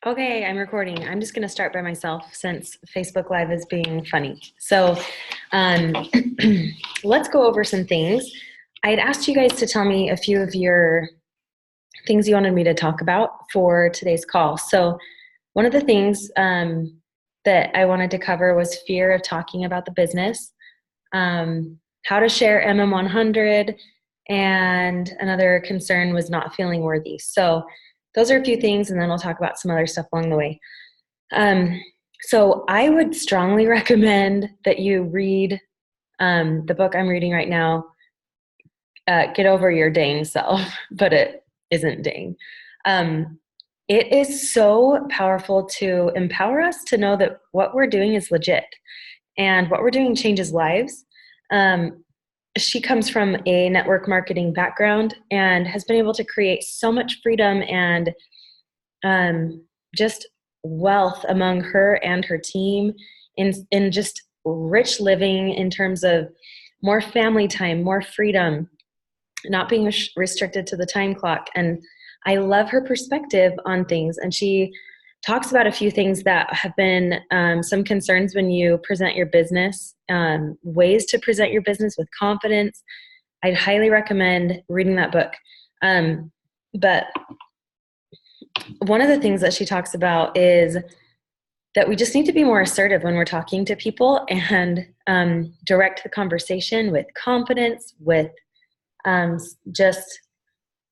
Okay, I'm recording. I'm just going to start by myself since Facebook Live is being funny. So, um, let's go over some things. I had asked you guys to tell me a few of your things you wanted me to talk about for today's call. So, one of the things that I wanted to cover was fear of talking about the business, how to share MM100, and another concern was not feeling worthy. So, those are a few things, and then we'll talk about some other stuff along the way. Um, so I would strongly recommend that you read the book I'm reading right now, Get Over Your Dang Self, but it isn't dang. Um, it is so powerful to empower us to know that what we're doing is legit and what we're doing changes lives. Um, she comes from a network marketing background and has been able to create so much freedom and just wealth among her and her team in just rich living in terms of more family time, more freedom, not being restricted to the time clock. And I love her perspective on things. And she talks about a few things that have been some concerns when you present your business, ways to present your business with confidence. I'd highly recommend reading that book. But one of the things that she talks about is that we just need to be more assertive when we're talking to people and direct the conversation with confidence, with just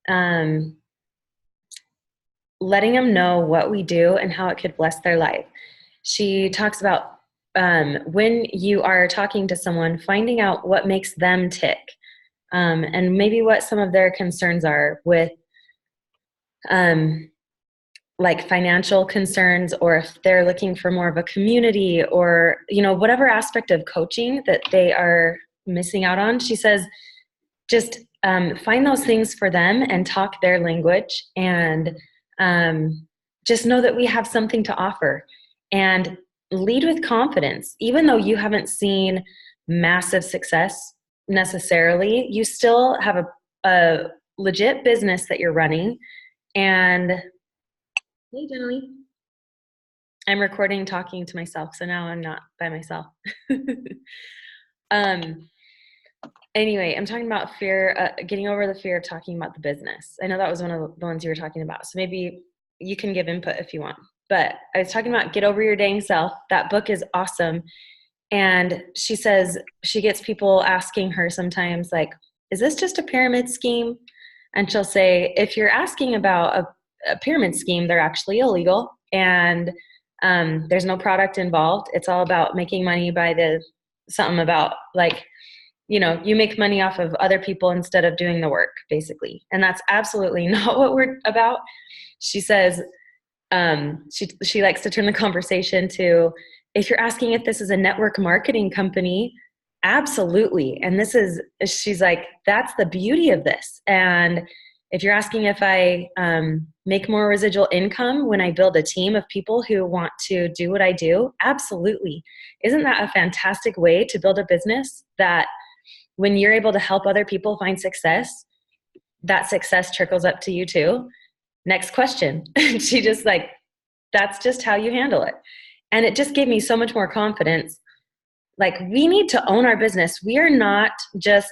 um, letting them know what we do and how it could bless their life. She talks about when you are talking to someone, finding out what makes them tick, and maybe what some of their concerns are with um, like financial concerns, or if they're looking for more of a community, or whatever aspect of coaching that they are missing out on. She says just find those things for them and talk their language, and just know that we have something to offer, and lead with confidence. Even though you haven't seen massive success necessarily, you still have a legit business that you're running. And hey, Jenny. I'm recording talking to myself, so now I'm not by myself. um, anyway, I'm talking about fear, getting over the fear of talking about the business. I know that was one of the ones you were talking about, so maybe you can give input if you want. But I was talking about Get Over Your Dang Self. That book is awesome. And she says she gets people asking her sometimes, like, is this just a pyramid scheme? And she'll say, if you're asking about a pyramid scheme, they're actually illegal. And there's no product involved. It's all about making money by something about like, you make money off of other people instead of doing the work, basically. And that's absolutely not what we're about. She says she likes to turn the conversation to, if you're asking if this is a network marketing company, absolutely. And she's like, that's the beauty of this. And if you're asking if I make more residual income when I build a team of people who want to do what I do, absolutely. Isn't that a fantastic way to build a business that when you're able to help other people find success, that success trickles up to you too? Next question. She just like, that's just how you handle it. And it just gave me so much more confidence. Like, we need to own our business. We are not just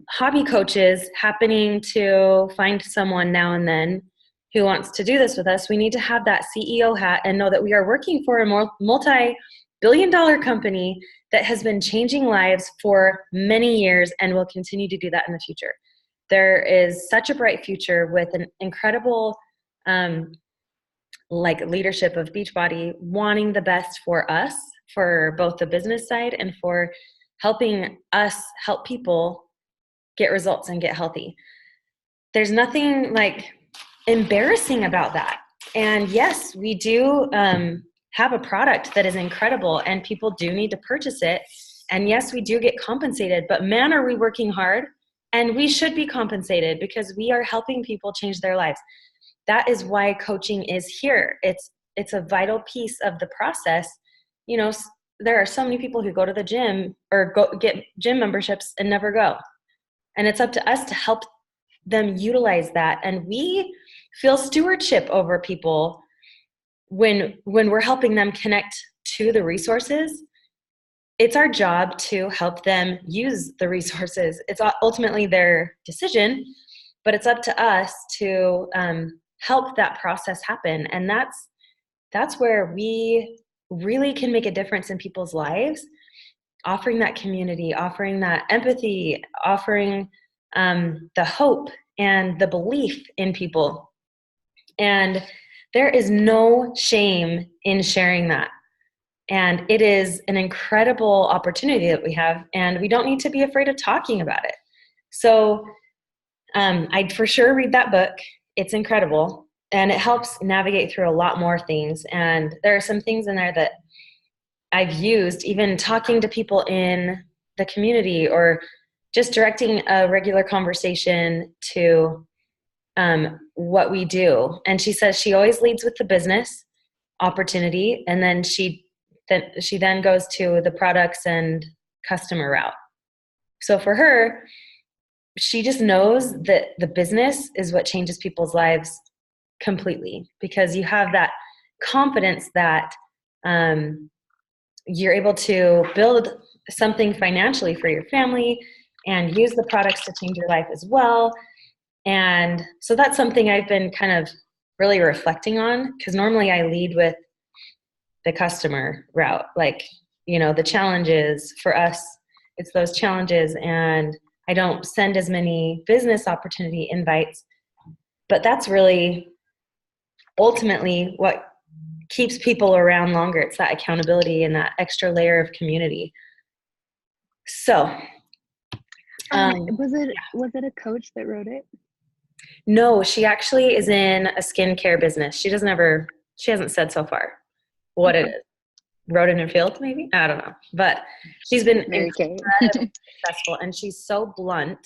hobby coaches happening to find someone now and then who wants to do this with us. We need to have that CEO hat and know that we are working for a multi-billion-dollar company that has been changing lives for many years and will continue to do that in the future. There is such a bright future with an incredible leadership of Beachbody wanting the best for us, for both the business side and for helping us help people get results and get healthy. There's nothing like embarrassing about that. And yes, we do have a product that is incredible and people do need to purchase it. And yes, we do get compensated, but man, are we working hard, and we should be compensated because we are helping people change their lives. That is why coaching is here. It's a vital piece of the process. There are so many people who go to the gym or go get gym memberships and never go. And it's up to us to help them utilize that. And we feel stewardship over people when we're helping them connect to the resources, it's our job to help them use the resources. It's ultimately their decision, but it's up to us to help that process happen. And that's where we really can make a difference in people's lives, offering that community, offering that empathy, offering the hope and the belief in people. And there is no shame in sharing that. And it is an incredible opportunity that we have, and we don't need to be afraid of talking about it. So I'd for sure read that book. It's incredible, and it helps navigate through a lot more things. And there are some things in there that I've used, even talking to people in the community or just directing a regular conversation to what we do. And she says she always leads with the business opportunity, and then she then goes to the products and customer route. So for her, she just knows that the business is what changes people's lives completely, because you have that confidence that you're able to build something financially for your family and use the products to change your life as well. And so that's something I've been kind of really reflecting on, because normally I lead with the customer route, like, the challenges for us, it's those challenges, and I don't send as many business opportunity invites, but that's really ultimately what keeps people around longer. It's that accountability and that extra layer of community. So was it a coach that wrote it? No, she actually is in a skincare business. She hasn't said so far what it is. Roden and Fields, maybe? I don't know. But she's been incredibly successful, and she's so blunt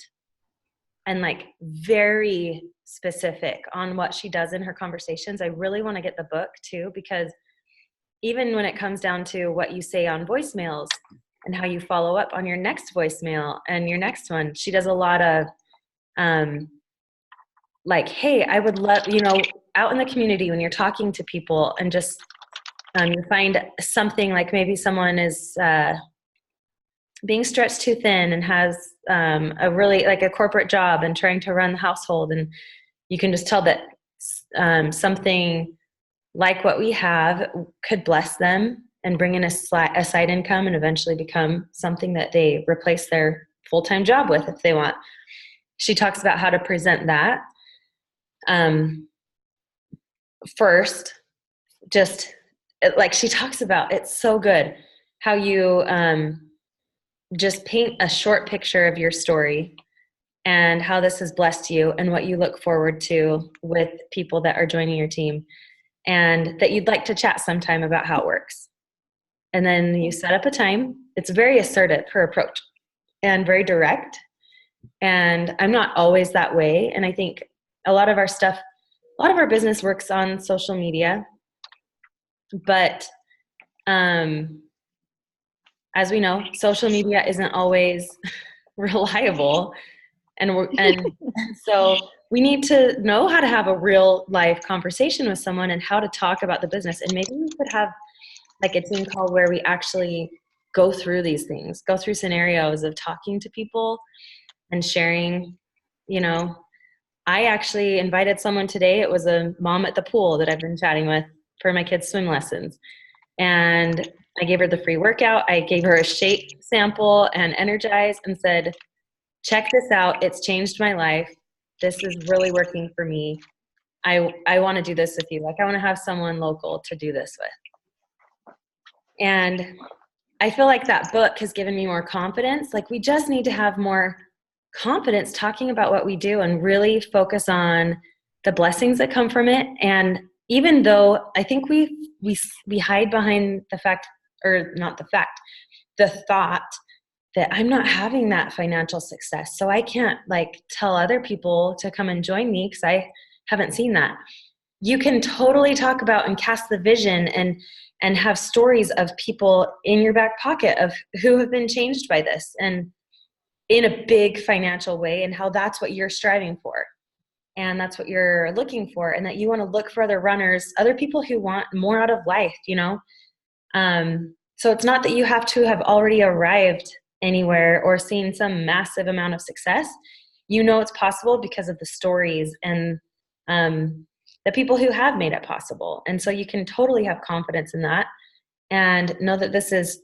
and like very specific on what she does in her conversations. I really want to get the book too, because even when it comes down to what you say on voicemails and how you follow up on your next voicemail and your next one, she does a lot of like, hey, I would love, out in the community when you're talking to people and just you find something like maybe someone is being stretched too thin and has a really like a corporate job and trying to run the household, and you can just tell that something like what we have could bless them and bring in a side income and eventually become something that they replace their full-time job with if they want. She talks about how to present that first, just like she talks about, it's so good how you just paint a short picture of your story and how this has blessed you and what you look forward to with people that are joining your team, and that you'd like to chat sometime about how it works. And then you set up a time. It's very assertive, her approach, and very direct. And I'm not always that way. And I think a lot of our business works on social media, but as we know, social media isn't always reliable. And so we need to know how to have a real life conversation with someone and how to talk about the business. And maybe we could have like a team call where we actually go through these things, go through scenarios of talking to people and sharing. I actually invited someone today. It was a mom at the pool that I've been chatting with for my kids' swim lessons. And I gave her the free workout. I gave her a shake sample and Energize and said, check this out. It's changed my life. This is really working for me. I want to do this with you. Like, I want to have someone local to do this with. And I feel like that book has given me more confidence. Like, we just need to have more confidence talking about what we do and really focus on the blessings that come from it. And even though I think we hide behind the fact, or not the fact, the thought that I'm not having that financial success, so I can't like tell other people to come and join me because I haven't seen that. You can totally talk about and cast the vision and have stories of people in your back pocket of who have been changed by this and in a big financial way, and how that's what you're striving for. and that's what you're looking for, and that you want to look for other runners, other people who want more out of life, so it's not that you have to have already arrived anywhere or seen some massive amount of success. It's possible because of the stories and the people who have made it possible. And so you can totally have confidence in that and know that this is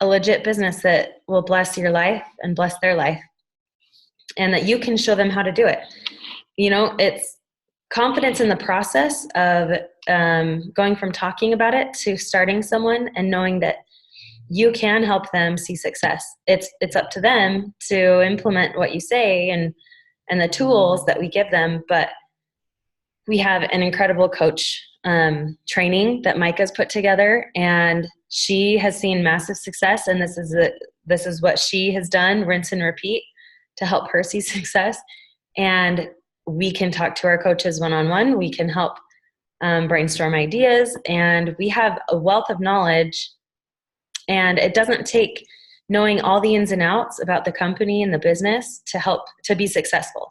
a legit business that will bless your life and bless their life, and that you can show them how to do it. It's confidence in the process of going from talking about it to starting someone and knowing that you can help them see success. It's up to them to implement what you say and the tools that we give them. But we have an incredible coach training that Micah's put together, and she has seen massive success. And this is what she has done, rinse and repeat, to help her see success. And we can talk to our coaches one-on-one. We can help brainstorm ideas, and we have a wealth of knowledge. And it doesn't take knowing all the ins and outs about the company and the business to help to be successful.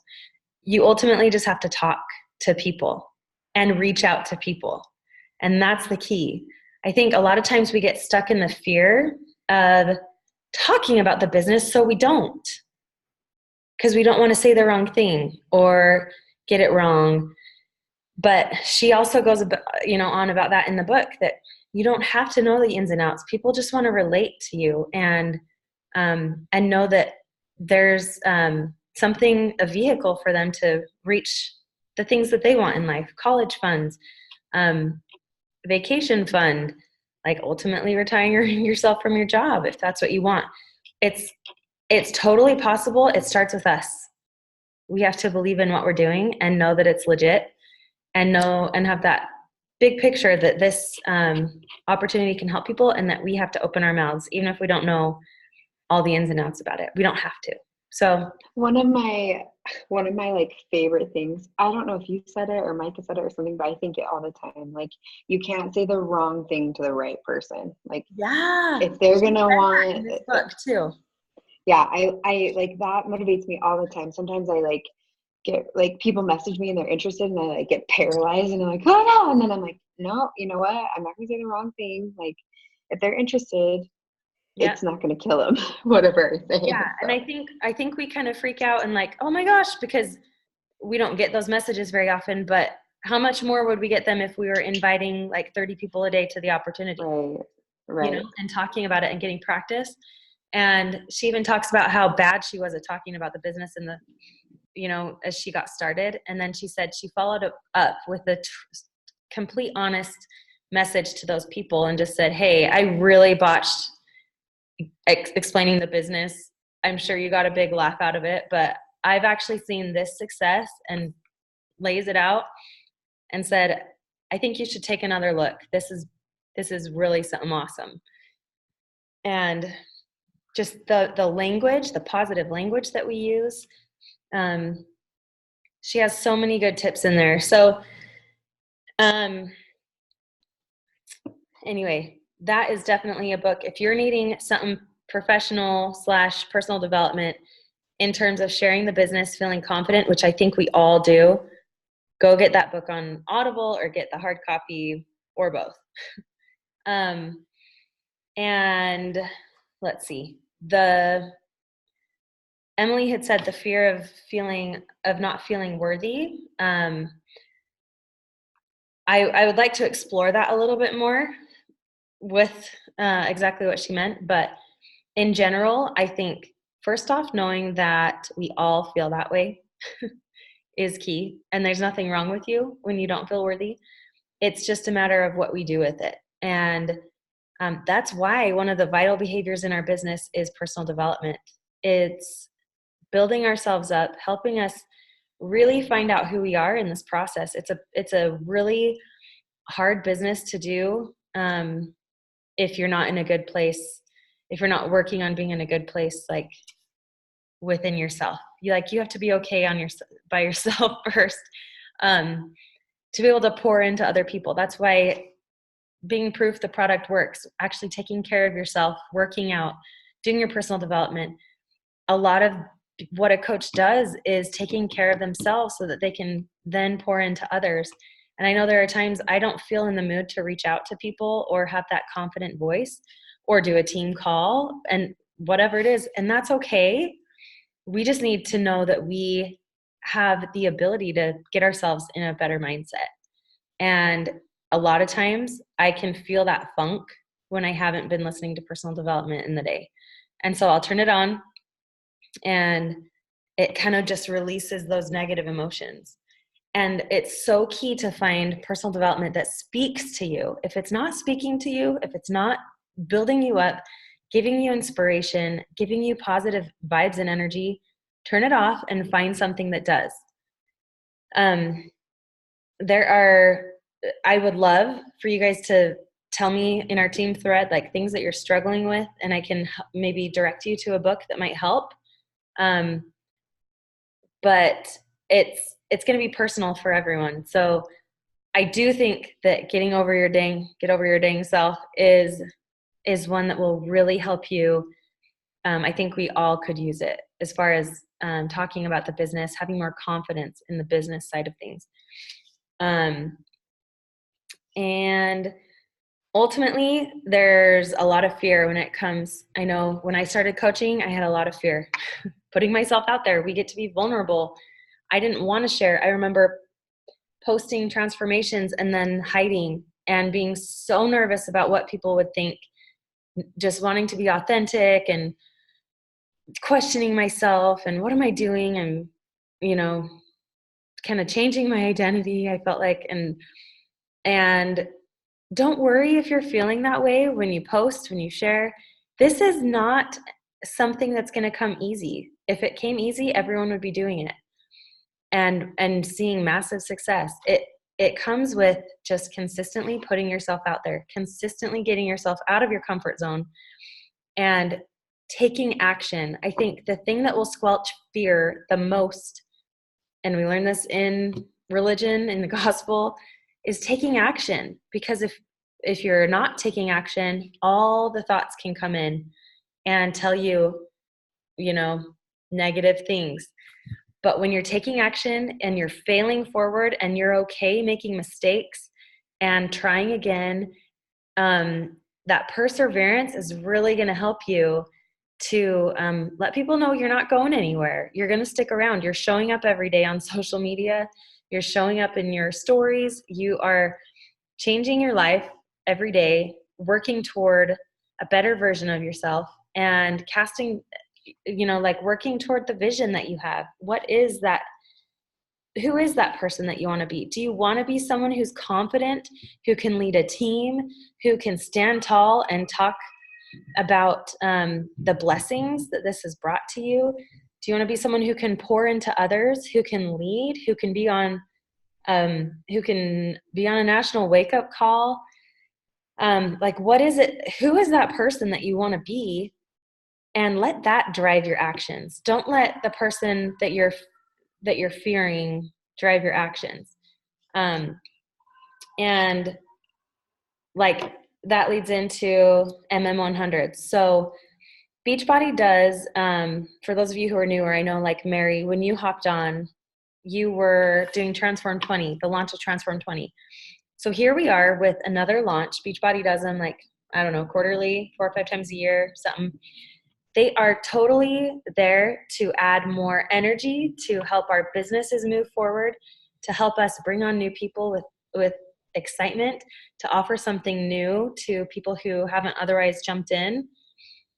You ultimately just have to talk to people and reach out to people. And that's the key. I think a lot of times we get stuck in the fear of talking about the business, so we don't, because we don't want to say the wrong thing or get it wrong. But she also goes on about that in the book, that you don't have to know the ins and outs. People just want to relate to you and know that there's something, a vehicle for them to reach the things that they want in life. College funds, vacation fund, like ultimately retiring yourself from your job if that's what you want. It's totally possible. It starts with us. We have to believe in what we're doing and know that it's legit, and know and have that big picture that this opportunity can help people, and that we have to open our mouths even if we don't know all the ins and outs about it. We don't have to. So one of my like favorite things, I don't know if you said it or Micah said it or something, but I think it all the time. Like, you can't say the wrong thing to the right person. Like, yeah, if they're gonna want this book too. Yeah, I like that motivates me all the time. Sometimes I like get like people message me and they're interested, and I like get paralyzed and I'm like, oh no, and then I'm like, no, you know what? I'm not gonna say the wrong thing. Like, if they're interested, Yeah. it's not gonna kill them, whatever I say. Yeah. So. And I think we kind of freak out and like, oh my gosh, because we don't get those messages very often. But how much more would we get them if we were inviting like 30 people a day to the opportunity? Right. And talking about it and getting practice. And she even talks about how bad she was at talking about the business and the, as she got started. And then she said she followed up with a complete honest message to those people and just said, hey, I really botched explaining the business. I'm sure you got a big laugh out of it, but I've actually seen this success, and lays it out and said, I think you should take another look. This is really something awesome. And just the language, the positive language that we use. She has so many good tips in there. So anyway, that is definitely a book. If you're needing something professional / personal development in terms of sharing the business, feeling confident, which I think we all do, go get that book on Audible or get the hard copy, or both. And let's see, Emily had said the fear of not feeling worthy. I would like to explore that a little bit more with exactly what she meant. But in general, I think first off, knowing that we all feel that way is key. And there's nothing wrong with you when you don't feel worthy. It's just a matter of what we do with it. And that's why one of the vital behaviors in our business is personal development. It's building ourselves up, helping us really find out who we are in this process. It's a really hard business to do if you're not in a good place, if you're not working on being in a good place, like within yourself. You have to be okay by yourself first to be able to pour into other people. That's why being proof the product works, actually taking care of yourself, working out, doing your personal development. A lot of what a coach does is taking care of themselves so that they can then pour into others. And I know there are times I don't feel in the mood to reach out to people or have that confident voice or do a team call and whatever it is. And that's okay. We just need to know that we have the ability to get ourselves in a better mindset. And a lot of times I can feel that funk when I haven't been listening to personal development in the day. And so I'll turn it on and it kind of just releases those negative emotions. And it's so key to find personal development that speaks to you. If it's not speaking to you, if it's not building you up, giving you inspiration, giving you positive vibes and energy, turn it off and find something that does. I would love for you guys to tell me in our team thread, like things that you're struggling with, and I can maybe direct you to a book that might help. But it's going to be personal for everyone. So I do think that get over your dang self is one that will really help you. I think we all could use it as far as talking about the business, having more confidence in the business side of things. And ultimately, there's a lot of fear when it comes. I know when I started coaching, I had a lot of fear putting myself out there. We get to be vulnerable. I didn't want to share. I remember posting transformations and then hiding and being so nervous about what people would think, just wanting to be authentic and questioning myself and what am I doing, and kind of changing my identity, I felt like. And don't worry if you're feeling that way when you post, when you share. This is not something that's going to come easy. If it came easy, everyone would be doing it and seeing massive success. It comes with just consistently putting yourself out there, consistently getting yourself out of your comfort zone and taking action. I think the thing that will squelch fear the most, and we learn this in religion, in the gospel, is taking action. Because if you're not taking action, all the thoughts can come in and tell you, negative things. But when you're taking action and you're failing forward and you're okay making mistakes and trying again, that perseverance is really going to help you to let people know you're not going anywhere. You're going to stick around. You're showing up every day on social media. You're showing up in your stories. You are changing your life every day, working toward a better version of yourself and casting, working toward the vision that you have. What is that? Who is that person that you want to be? Do you want to be someone who's confident, who can lead a team, who can stand tall and talk about the blessings that this has brought to you? Do you want to be someone who can pour into others, who can lead, who can be on a national wake-up call? What is it? Who is that person that you want to be? And let that drive your actions. Don't let the person that you're fearing drive your actions. And that leads into MM100. So Beachbody does, for those of you who are newer, I know Mary, when you hopped on, you were doing Transform 20, the launch of Transform 20. So here we are with another launch. Beachbody does them quarterly, 4 or 5 times a year, something. They are totally there to add more energy, to help our businesses move forward, to help us bring on new people with excitement, to offer something new to people who haven't otherwise jumped in.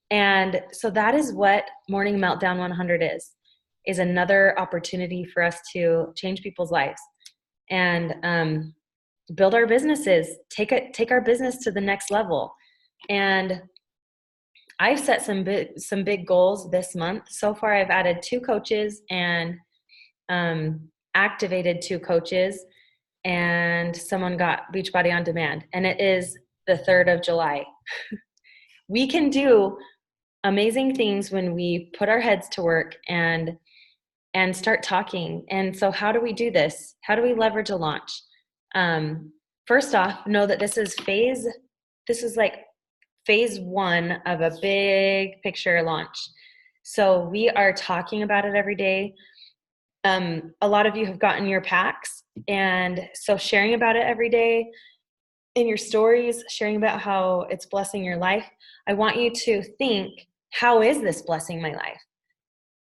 And so that is what Morning Meltdown 100 is another opportunity for us to change people's lives and build our businesses, take our business to the next level. And I've set some big goals this month. So far, I've added 2 coaches and activated 2 coaches, and someone got Beachbody on demand. And it is the 3rd of July. We can do amazing things when we put our heads to work and start talking. And so how do we do this? How do we leverage a launch? First off, know that this is phase 1 of a big picture launch. So we are talking about it every day. A lot of you have gotten your packs, and so sharing about it every day in your stories, sharing about how it's blessing your life. I want you to think, how is this blessing my life?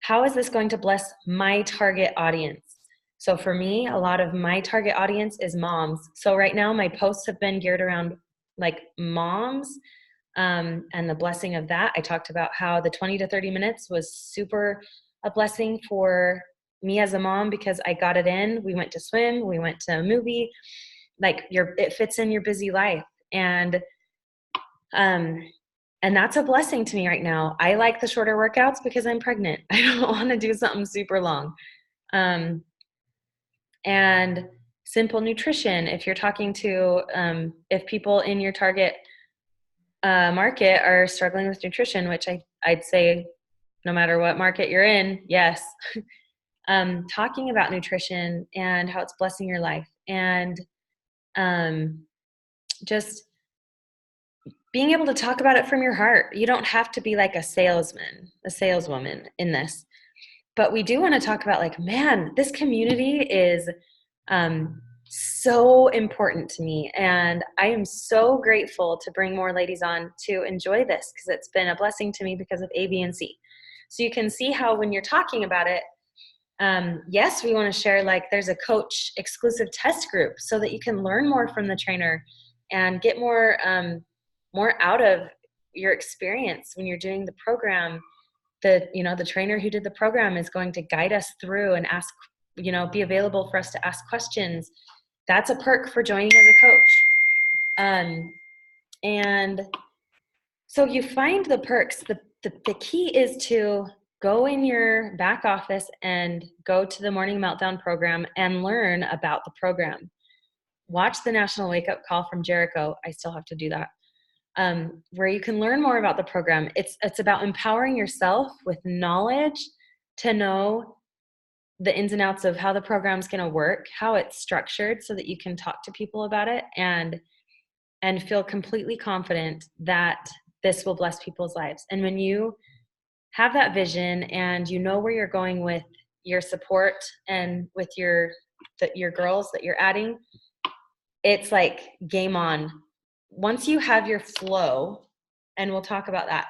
How is this going to bless my target audience? So for me, a lot of my target audience is moms. So right now my posts have been geared around like moms, and the blessing of that. I talked about how the 20 to 30 minutes was super a blessing for me as a mom because I got it in. We went to swim, we went to a movie, like it fits in your busy life. Um, and that's a blessing to me right now. I like the shorter workouts because I'm pregnant. I don't want to do something super long. And simple nutrition. If you're talking to, if people in your target market are struggling with nutrition, which I'd say no matter what market you're in, yes. Talking about nutrition and how it's blessing your life, and just being able to talk about it from your heart. You don't have to be like a saleswoman in this, but we do want to talk about like, man, this community is so important to me. And I am so grateful to bring more ladies on to enjoy this because it's been a blessing to me because of A, B, and C. So you can see how when you're talking about it, yes, we want to share, like there's a coach exclusive test group so that you can learn more from the trainer and get more out of your experience when you're doing the program. The trainer who did the program is going to guide us through and ask, be available for us to ask questions. That's a perk for joining as a coach. And so you find the perks. The key is to go in your back office and go to the Morning Meltdown program and learn about the program. Watch the National Wake Up Call from Jericho. I still have to do that. Where you can learn more about the program. It's about empowering yourself with knowledge to know the ins and outs of how the program's going to work, how it's structured so that you can talk to people about it and feel completely confident that this will bless people's lives. And when you have that vision and you know where you're going with your support and with your girls that you're adding, it's like game on. Once you have your flow, and we'll talk about that,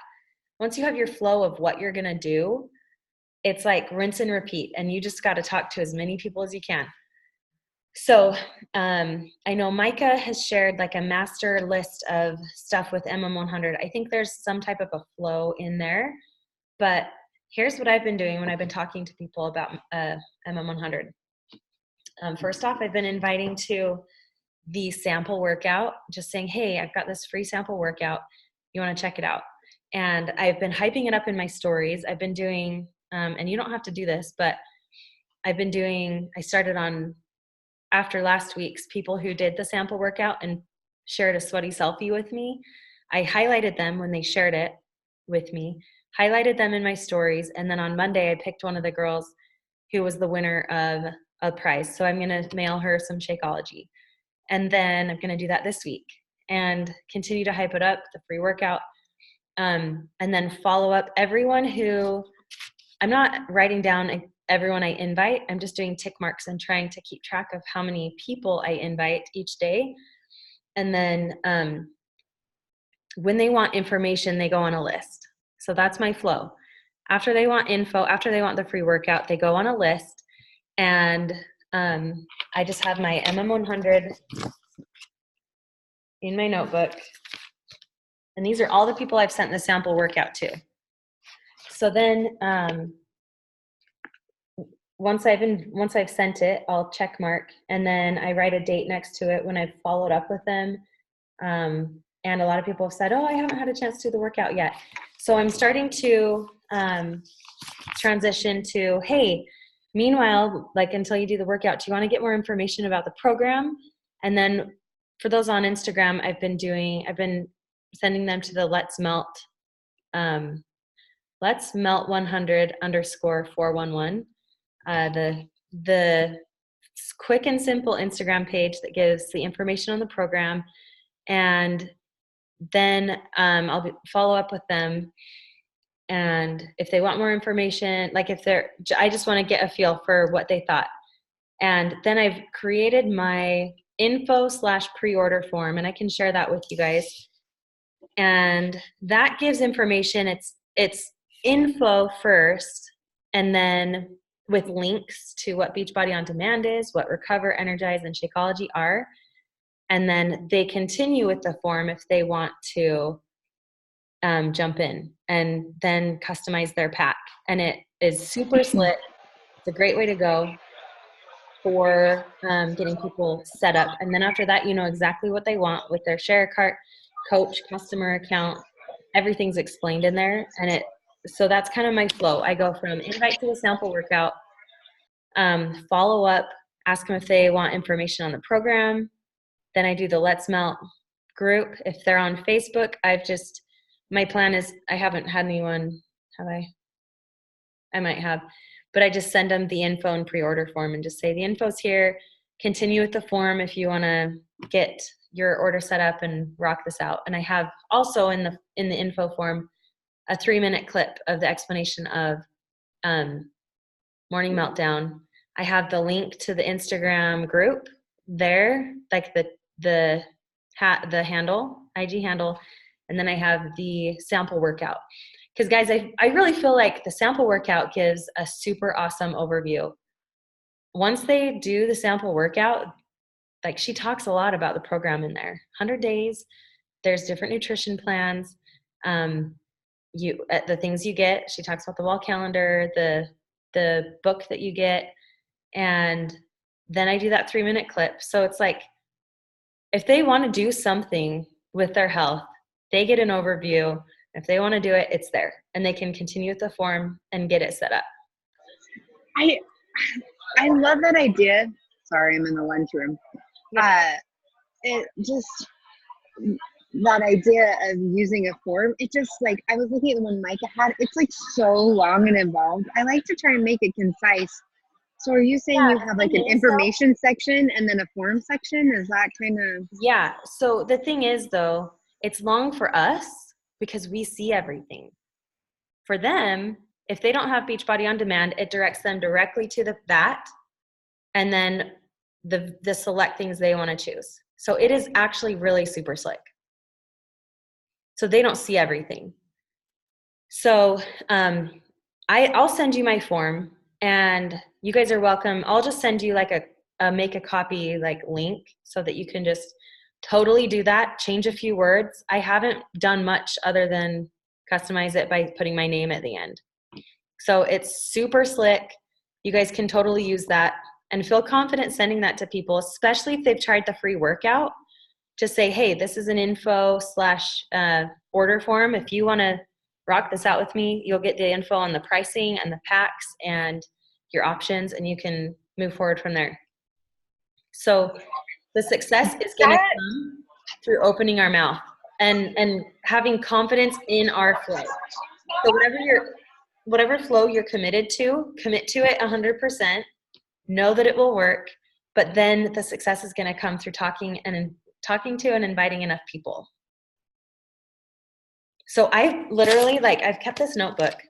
once you have your flow of what you're going to do, it's like rinse and repeat, and you just got to talk to as many people as you can. So I know Micah has shared like a master list of stuff with MM100. I think there's some type of a flow in there, but here's what I've been doing when I've been talking to people about MM100. First off, I've been inviting to the sample workout, just saying, hey, I've got this free sample workout. You want to check it out? And I've been hyping it up in my stories. I've been doing, and you don't have to do this, but I started on, after last week's people who did the sample workout and shared a sweaty selfie with me, I highlighted them when they shared it with me, highlighted them in my stories. And then on Monday, I picked one of the girls who was the winner of a prize. So I'm going to mail her some Shakeology. And then I'm going to do that this week and continue to hype it up, the free workout. And then follow up everyone who, I'm not writing down everyone I invite. I'm just doing tick marks and trying to keep track of how many people I invite each day. And then when they want information, they go on a list. So that's my flow. After they want info, after they want the free workout, they go on a list. And I just have my MM100 in my notebook. And these are all the people I've sent the sample workout to. So then once I've sent it, I'll check mark, and then I write a date next to it when I've followed up with them. And a lot of people have said, oh, I haven't had a chance to do the workout yet. So I'm starting to transition to, hey, meanwhile, like until you do the workout, do you want to get more information about the program? And then for those on Instagram, I've been sending them to the Let's Melt 100 _411. The quick and simple Instagram page that gives the information on the program. And then I'll follow up with them And if they want more information, like I just want to get a feel for what they thought. And then I've created my info/pre-order form, and I can share that with you guys. And that gives information. It's info first, and then with links to what Beachbody On Demand is, what Recover, Energize, and Shakeology are. And then they continue with the form if they want to jump in and then customize their pack. And it is super slick. It's a great way to go for getting people set up. And then after that, you know exactly what they want with their share cart, coach, customer account. Everything's explained in there. And so that's kind of my flow. I go from invite to the sample workout, follow up, ask them if they want information on the program. Then I do the Let's Melt group. If they're on Facebook, my plan is, I haven't had anyone, have I? I might have, but I just send them the info and pre-order form and just say, the info's here. Continue with the form if you want to get your order set up and rock this out. And I have also in the info form a 3-minute clip of the explanation of Morning Meltdown. I have the link to the Instagram group there, like the handle, IG handle, and then I have the sample workout. Because guys, I really feel like the sample workout gives a super awesome overview. Once they do the sample workout, like she talks a lot about the program in there. 100 days, there's different nutrition plans, the things you get. She talks about the wall calendar, the book that you get, and then I do that 3-minute clip. So it's like, if they want to do something with their health, they get an overview. If they want to do it, it's there, and they can continue with the form and get it set up. I love that idea. Sorry, I'm in the lunchroom. It just, that idea of using a form, it just, like, I was looking at the one Micah had, it's like so long and involved. I like to try and make it concise. So are you saying you have like an information section and then a form section? Is that kind of? Yeah. So the thing is, though, it's long for us because we see everything. For them, if they don't have Beachbody On Demand, it directs them directly to that, and then the select things they want to choose. So it is actually really super slick. So they don't see everything. So I'll send you my form, and you guys are welcome. I'll just send you like a make a copy like link so that you can just totally do that, change a few words. I haven't done much other than customize it by putting my name at the end. So it's super slick. You guys can totally use that and feel confident sending that to people, especially if they've tried the free workout. Just say, hey, this is an info/order form. If you want to rock this out with me, you'll get the info on the pricing and the packs and your options, and you can move forward from there. So the success is going to come through opening our mouth and having confidence in our flow. So whatever flow you're committed to, commit to it 100%. Know that it will work, but then the success is going to come through talking to and inviting enough people. So I've literally, I've kept this notebook,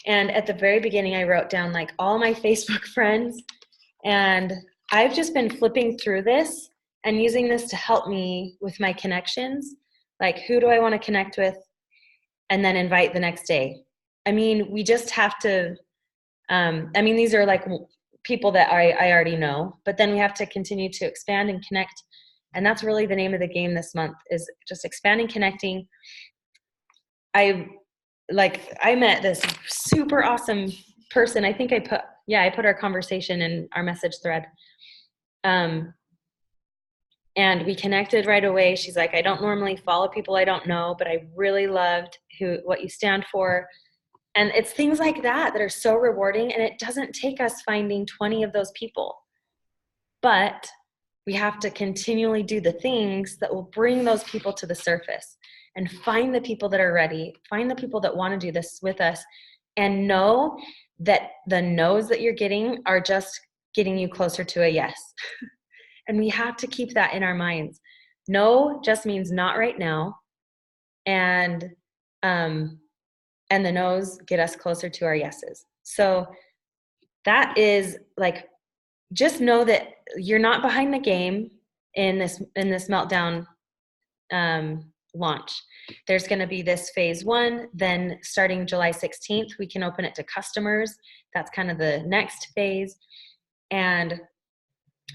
and at the very beginning I wrote down like all my Facebook friends, and I've just been flipping through this and using this to help me with my connections. Like, who do I want to connect with? And then invite the next day. I mean, we just have to, these are like people that I already know, but then we have to continue to expand and connect. And that's really the name of the game this month, is just expanding, connecting. I met this super awesome person. I think I put our conversation in our message thread. And we connected right away. She's like, I don't normally follow people I don't know, but I really loved what you stand for. And it's things like that that are so rewarding. And it doesn't take us finding 20 of those people. But we have to continually do the things that will bring those people to the surface, and find the people that are ready, find the people that want to do this with us, and know that the no's that you're getting are just getting you closer to a yes. And we have to keep that in our minds. No just means not right now. And and the no's get us closer to our yeses. So that is like, just know that you're not behind the game in this meltdown launch. There's going to be this phase 1, then starting July 16th, we can open it to customers. That's kind of the next phase. And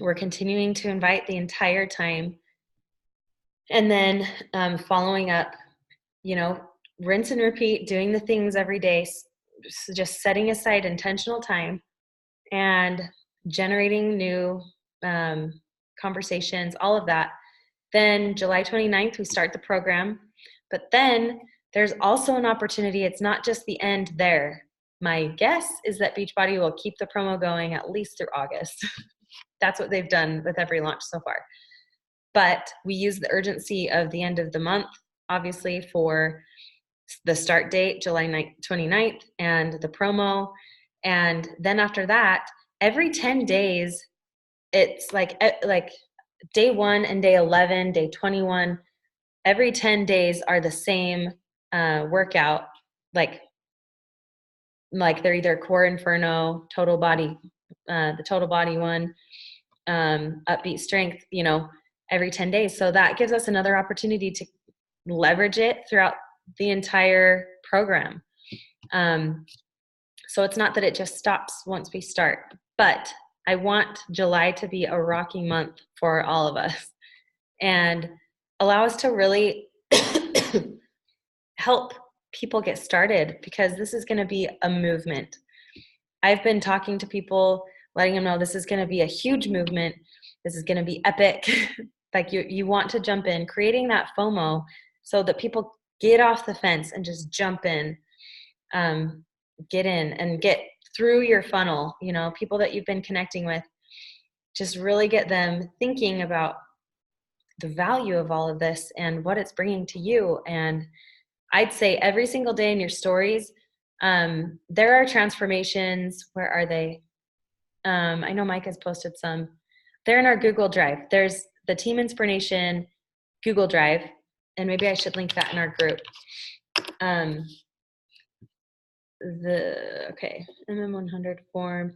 we're continuing to invite the entire time. And then following up, rinse and repeat, doing the things every day, just setting aside intentional time and generating new conversations, all of that. Then July 29th, we start the program. But then there's also an opportunity. It's not just the end there. My guess is that Beachbody will keep the promo going at least through August. That's what they've done with every launch so far. But we use the urgency of the end of the month, obviously, for the start date, July 29th, and the promo. And then after that, every 10 days, it's like day 1 and day 11, day 21, every 10 days are the same workout. Like they're either Core Inferno, Total Body, the Total Body one, Upbeat Strength, every 10 days. So that gives us another opportunity to leverage it throughout the entire program. So it's not that it just stops once we start, but I want July to be a rocking month for all of us and allow us to really help people get started, because this is going to be a movement. I've been talking to people, letting them know this is going to be a huge movement. This is going to be epic. Like you want to jump in, creating that FOMO so that people get off the fence and just jump in, get in and get through your funnel, people that you've been connecting with, just really get them thinking about the value of all of this and what it's bringing to you. And I'd say every single day in your stories, there are transformations. Where are they? I know Mike has posted some. They're in our Google Drive. There's the Team Inspiration Google Drive, and maybe I should link that in our group. MM100 form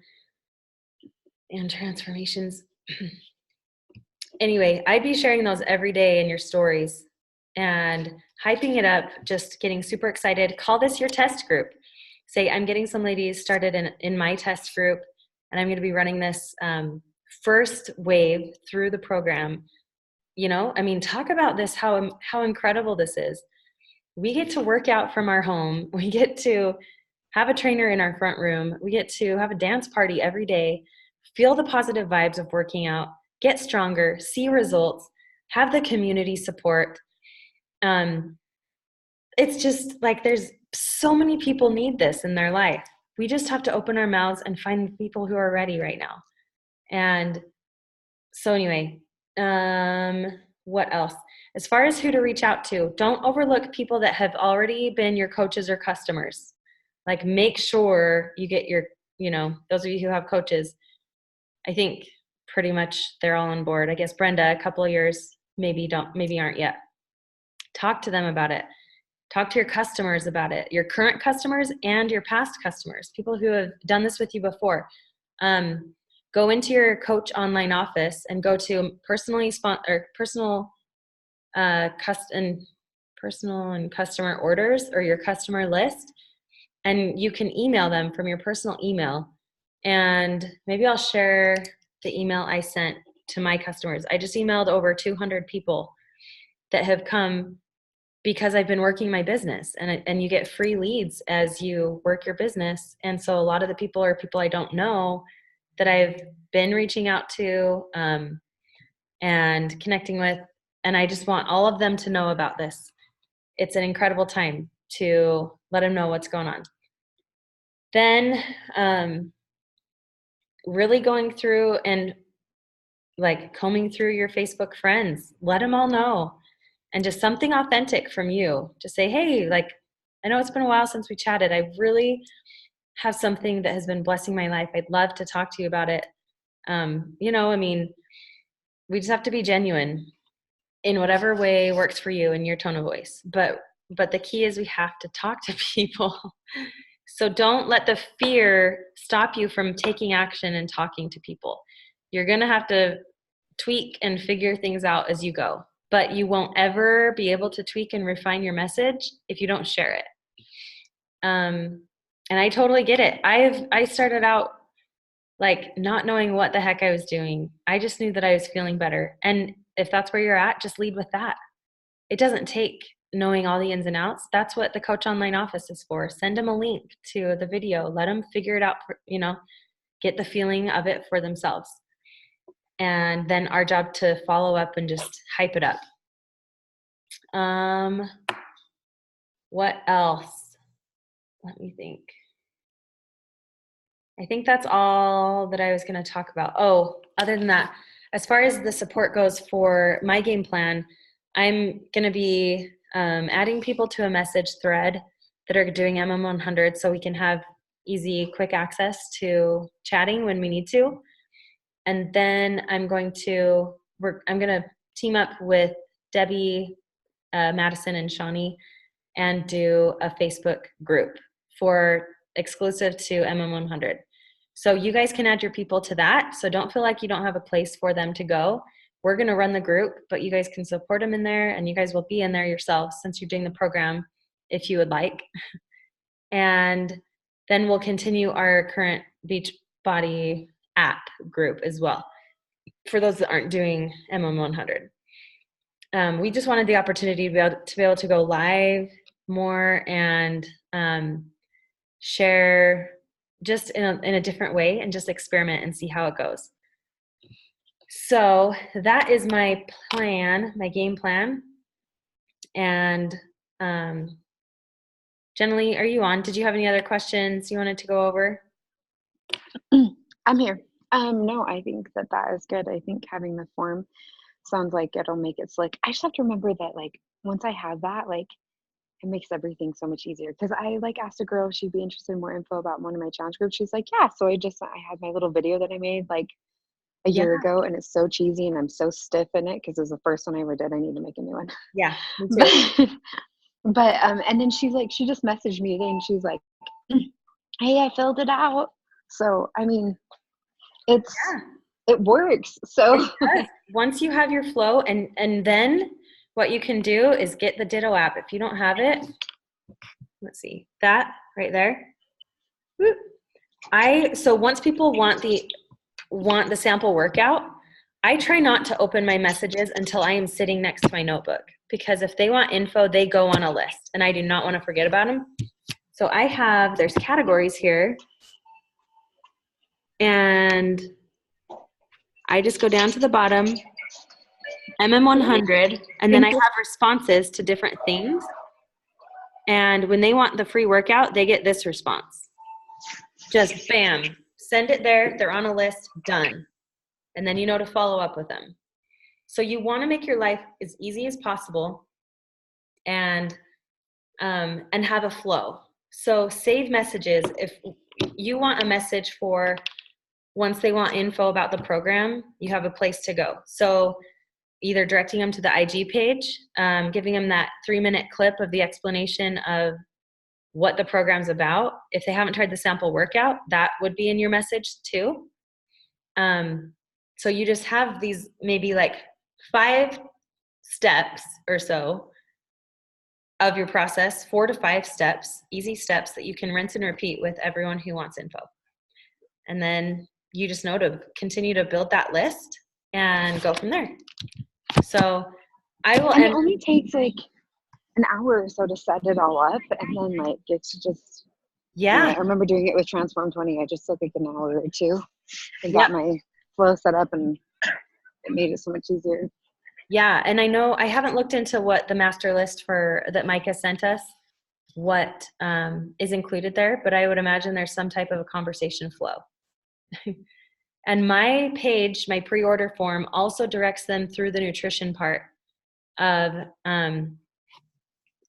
and transformations. Anyway, I'd be sharing those every day in your stories and hyping it up, just getting super excited. Call this your test group. Say, I'm getting some ladies started in my test group, and I'm going to be running this first wave through the program. Talk about this, how incredible this is. We get to work out from our home. We get to have a trainer in our front room. We get to have a dance party every day, feel the positive vibes of working out, get stronger, see results, have the community support. It's just like there's so many people need this in their life. We just have to open our mouths and find people who are ready right now. And so anyway, what else? As far as who to reach out to, don't overlook people that have already been your coaches or customers. Like, make sure you get your, those of you who have coaches, I think pretty much they're all on board. I guess Brenda, a couple of years, maybe aren't yet. Talk to them about it. Talk to your customers about it, your current customers and your past customers, people who have done this with you before. Go into your coach online office and go to personal and customer orders, or your customer list, and you can email them from your personal email. And maybe I'll share the email I sent to my customers. I just emailed over 200 people that have come because I've been working my business, and you get free leads as you work your business. And so a lot of the people are people I don't know that I've been reaching out to and connecting with. And I just want all of them to know about this. It's an incredible time to let them know what's going on. Then really going through and like combing through your Facebook friends, let them all know. And just something authentic from you. Just say, hey, like, I know it's been a while since we chatted. I really have something that has been blessing my life. I'd love to talk to you about it. We just have to be genuine in whatever way works for you in your tone of voice. But but the key is we have to talk to people. So don't let the fear stop you from taking action and talking to people. You're going to have to tweak and figure things out as you go, but you won't ever be able to tweak and refine your message if you don't share it. And I totally get it. I started out like not knowing what the heck I was doing. I just knew that I was feeling better. And if that's where you're at, just lead with that. It doesn't take knowing all the ins and outs. That's what the Coach Online office is for. Send them a link to the video. Let them figure it out, get the feeling of it for themselves. And then our job to follow up and just hype it up. What else? Let me think. I think that's all that I was going to talk about. Oh, other than that, as far as the support goes for my game plan, I'm going to be adding people to a message thread that are doing MM100 so we can have easy, quick access to chatting when we need to. And then I'm going to team up with Debbie, Madison, and Shawnee and do a Facebook group for exclusive to MM100. So you guys can add your people to that. So don't feel like you don't have a place for them to go. We're going to run the group, but you guys can support them in there, and you guys will be in there yourselves since you're doing the program if you would like. And then we'll continue our current Beachbody app group as well for those that aren't doing MM100. We just wanted the opportunity to be able to go live more and share just in a different way and just experiment and see how it goes. So that is my plan, my game plan. And Jenny, are you on? Did you have any other questions you wanted to go over? I'm here. No, I think that is good. I think having the form sounds like it'll make it slick. I just have to remember that, like, once I have that, like, it makes everything so much easier. Because I asked a girl if she'd be interested in more info about one of my challenge groups. She's like, yeah. So I had my little video that I made like a year ago, and it's so cheesy and I'm so stiff in it because it was the first one I ever did. I need to make a new one. Yeah, me too. But and then she just messaged me today and she's like, hey, I filled it out. So I mean, it works. So once you have your flow, and then what you can do is get the Ditto app. If you don't have it, let's see, that right there. So once people want the sample workout, I try not to open my messages until I am sitting next to my notebook, because if they want info, they go on a list and I do not want to forget about them. So there's categories here, and I just go down to the bottom, MM100, and then I have responses to different things. And when they want the free workout, they get this response. Just bam, send it there. They're on a list, done. And then you know to follow up with them. So you want to make your life as easy as possible and have a flow. So save messages. If you want a message for once they want info about the program, you have a place to go. So either directing them to the IG page, giving them that 3-minute clip of the explanation of what the program's about. If they haven't tried the sample workout, that would be in your message too. So you just have these maybe like 5 steps or so of your process, 4 to 5 steps, easy steps that you can rinse and repeat with everyone who wants info. And then you just know to continue to build that list and go from there. So I will. And it only takes like an hour or so to set it all up, and then like it's just. Yeah. I remember doing it with Transform 20. I just took like an hour or 2 and got my flow set up, and it made it so much easier. Yeah, and I know I haven't looked into what the master list that Micah sent us, what is included there, but I would imagine there's some type of a conversation flow. And my page, my pre-order form, also directs them through the nutrition part of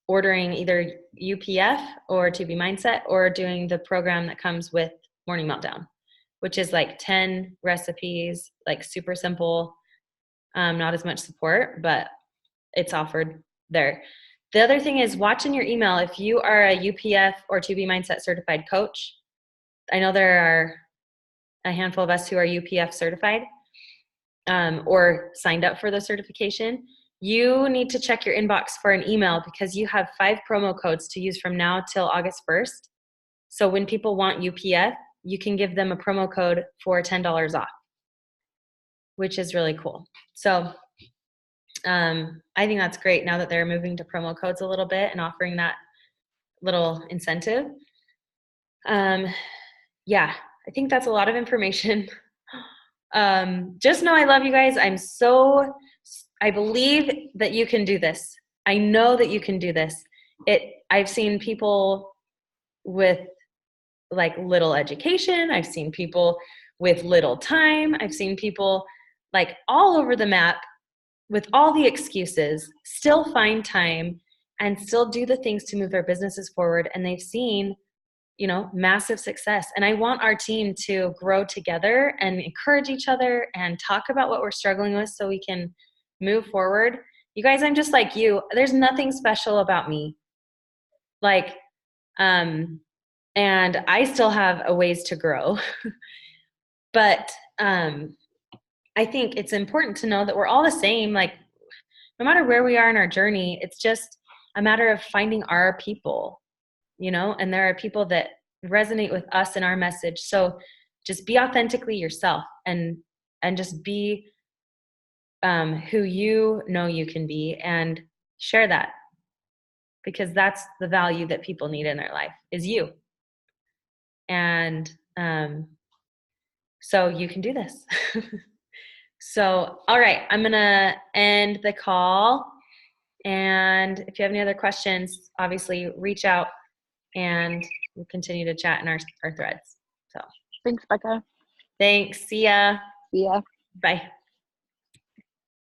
ordering either UPF or To Be Mindset, or doing the program that comes with Morning Meltdown, which is like 10 recipes, like super simple, not as much support, but it's offered there. The other thing is watch in your email. If you are a UPF or 2B Mindset certified coach, I know there are a handful of us who are UPF certified or signed up for the certification. You need to check your inbox for an email because you have 5 promo codes to use from now till August 1st. So when people want UPF, you can give them a promo code for $10 off, which is really cool. So I think that's great now that they're moving to promo codes a little bit and offering that little incentive. Yeah, I think that's a lot of information. Just know I love you guys. I believe that you can do this. I know that you can do this. I've seen people with like little education. I've seen people with little time. I've seen people like all over the map with all the excuses, still find time and still do the things to move their businesses forward. And they've seen, massive success. And I want our team to grow together and encourage each other and talk about what we're struggling with so we can move forward. You guys, I'm just like you. There's nothing special about me. And I still have a ways to grow. But I think it's important to know that we're all the same. Like, no matter where we are in our journey, it's just a matter of finding our people, and there are people that resonate with us and our message. So just be authentically yourself and just be who you know you can be and share that, because that's the value that people need in their life is you. And so you can do this. So, all right, I'm going to end the call. And if you have any other questions, obviously reach out and we'll continue to chat in our threads. So thanks, Becca. Thanks. See ya. See ya. Bye.